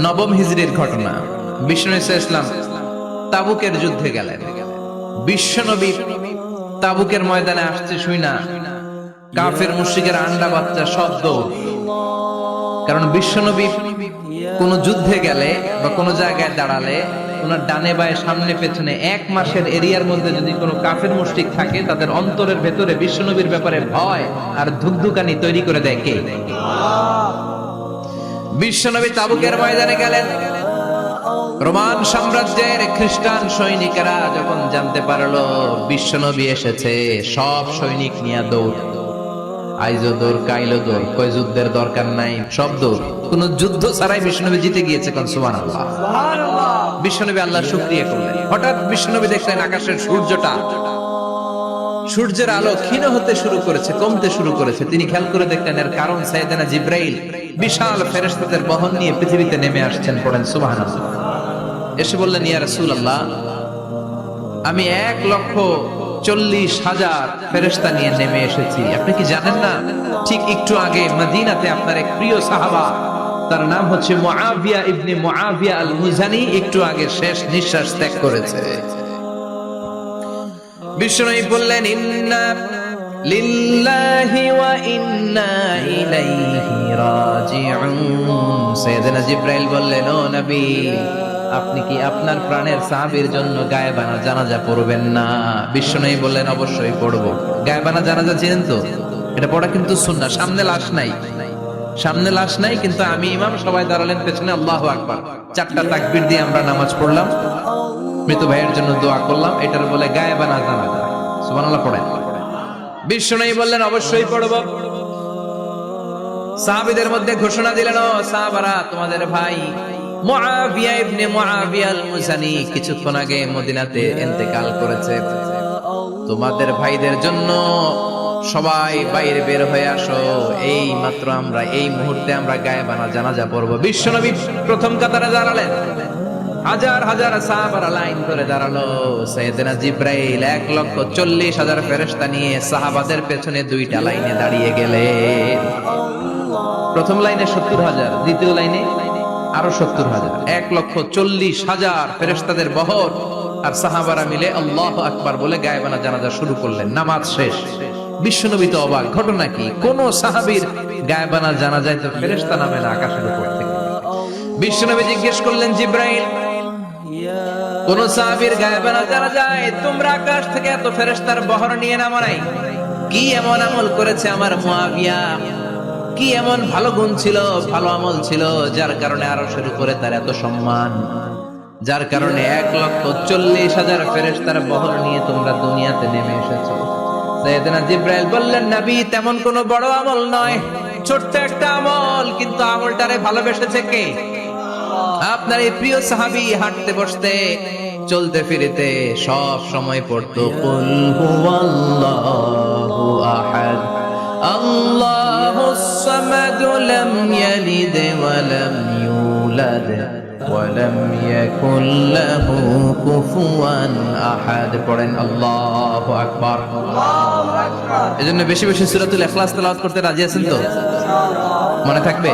নবম হিজরির ঘটনা। বিষ্ণু ইসলাম তাবুকের যুদ্ধে গেলেন। বিশ্বনবী তাবুকের ময়দানে আসছে শুই না কাফের মুশরিকের আন্ডা বাচ্চা সব দৌড়। কারণ বিশ্বনবী কোন যুদ্ধে গেলে বা কোন জায়গায় দাঁড়ালে ওনার ডানে বায়ে সামনে পেছনে 1 মাসের এরিয়ার মধ্যে যদি কোনো কাফের মুশরিক থাকে তাদের অন্তরের ভেতরে বিশ্বনবীর ব্যাপারে ভয় আর ধুকধুকানি তৈরি করে দেয় কে? বিশ্বনবী তাবুকের ময়দানে গেলেন। রোমান সাম্রাজ্যের খ্রিস্টান সৈনিকেরা যখন জানতে পারলো বিশ্বনবী এসেছে, সব সৈনিক নিয়ে দৌড়। আইজো দৌড়, কাইলো দৌড়, কই যুদ্ধের দরকার নাই, সব দৌড়। কোন যুদ্ধ ছাড়াই বিশ্বনবী জিতে গিয়েছে। কোন সুবহানাল্লাহ। বিশ্বনবী আল্লাহর শুকরিয়া করলেন। হঠাৎ বিশ্বনবী দেখলেন আকাশের সূর্যের আলো ক্ষীণ হতে শুরু করেছে, কমতে শুরু করেছে। তিনি খেয়াল করে দেখলেন এর কারণ সাইয়েদনা জিবরাইল বিশাল ফেরেশতাদের বহন নিয়ে পৃথিবীতে নেমে আসছেন। পড়েন সুবহানাল্লাহ। এসে বললেন, ইয়া রাসূলুল্লাহ, আমি 1,40,000 ফেরেশতা নিয়ে নেমে এসেছি। আপনি কি জানেন না, ঠিক একটু আগে মদিনাতে আপনার এক প্রিয় সাহাবা, তার নাম হচ্ছে মুআবিয়া ইবনে মুআবিয়া আল মুজানি, একটু আগে শেষ নিঃশ্বাস ত্যাগ করেছে। বিষ্ণু বললেন, ইন্না লিল্লাহি ওয়া ইন্না ইলাইহি রাজিউন। সাইয়েদনা জিবরাইল বললেন, ও নবী, আপনি কি আপনার প্রাণের সাহাবীর জন্য গায়েবানা জানাজা পড়বেন না? বিষ্ণু বললেন, অবশ্যই পড়ব। গায়েবানা জানাজা চিনেন তো? এটা পড়া কিন্তু সুন্নাহ। সামনে লাশ নাই, কিন্তু আমি ইমাম, সবাই দাঁড়ালেন পেছনে, আল্লাহু আকবার, 4টা তাকবীর দিয়ে আমরা নামাজ পড়লাম, মৃত ভাইয়ের জন্য দোয়া করলাম। এটার বলে গায়েবানা জানাজা। সুবহানাল্লাহ পড়েন। বিষ্ণু বললেন, অবশ্যই পড়ব। সাহাবীদের মধ্যে ঘোষণা দিলেন, ও সাহাবারা, তোমাদের ভাই মুআবিয়া ইবনে মুআবিয়া আল মুজানি কিছুক্ষণ আগে মদিনাতে ইন্তেকাল করেছে। তোমাদের ভাইদের জন্য সবাই বাইরে বের হয়ে আসো। এই মাত্র আমরা, এই মুহূর্তে আমরা গায়েবানা জানাজা পড়ব। বিশ্বনবী প্রথম কাতারে দাঁড়ালেন। হাজার হাজার সাহাবারা লাইন ধরে দাঁড়ালো। সাইয়েদনা জিবরাইল 1,40,000 ফেরেশতা নিয়ে সাহাবাদের পেছনে 2টা লাইনে দাঁড়িয়ে গেলেন। প্রথম লাইনে 70,000, দ্বিতীয় লাইনে আরো 70,000, 1,40,000 ফেরেশতাদের বহর। আর সাহাবারা মিলে আল্লাহু আকবার বলে গায়েবানা জানাজা শুরু করলেন। নামাজ শেষ। বিশ্বনবী তো অবাক, ঘটনা কি? কোন সাহাবীর গায়েবানা জানাজায় তো ফেরেশতা নামে না আকাশের উপর থেকে। বিশ্বনবী জিজ্ঞেস করলেন, জিবরাইল, কোন সাহাবীর গায়েবানা জানাজায় তোমরা আকাশ থেকে এত ফেরেশতার বহর নিয়ে নামো নাই? কি এমন আমল করেছে আমার মুআবিয়া? কি এমন ভালো গুণ ছিল, ভালো আমল ছিল, যার কারণে আরশের উপরে তার এত সম্মান, যার কারণে 1,40,000 ফেরেশতার বহর নিয়ে তোমরা দুনিয়াতে নেমে এসেছো? সাইয়েদনা জিবরাইল বললেন, নবী, তেমন কোনো বড় আমল নয়, ছোট্ট একটা আমল, কিন্তু আমলটারে ভালোবেসেছে কে? আপনার এই প্রিয় সাহাবী হাঁটতে বসতে চলতে ফিরতে সব সময় পড়তো কুল হুয়াল্লাহু আহাদ আল্লাহুস সামাদ লাম ইয়ালিদ ওয়া লাম ইউলাদ ওয়া লাম ইয়াকুল লাহু কুফুয়ান আহাদ। পড়েন আল্লাহু আকবার। আল্লাহু আকবার। এজন্য বেশি বেশি সূরাতুল ইখলাস তেলাওয়াত করতে রাজি আছেন তো? মনে থাকবে?